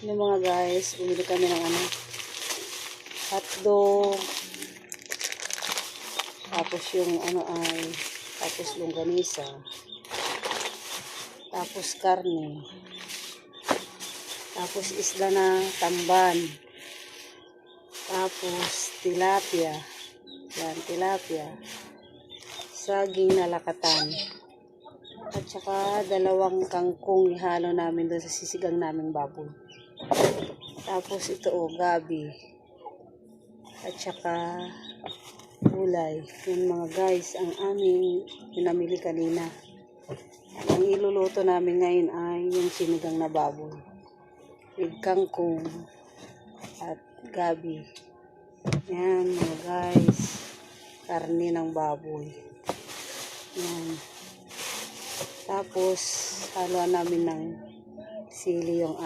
Yung mga guys, bumili kami ng hotdog. Tapos yung tapos longganisa. Tapos karne. Tapos isda na tamban. Tapos tilapia. Yan, tilapia. Saging na lakatan. At saka 2 kangkong ihalo namin doon sa sisigang naming baboy. Tapos ito gabi. At saka gulay. Yan mga guys, ang aming pinamili kanina. Ang iluluto namin ngayon ay yung sinigang na baboy. With kangkong at gabi. Yan mga guys. Karne ng baboy. Yan. Tapos haluan namin ng sili yung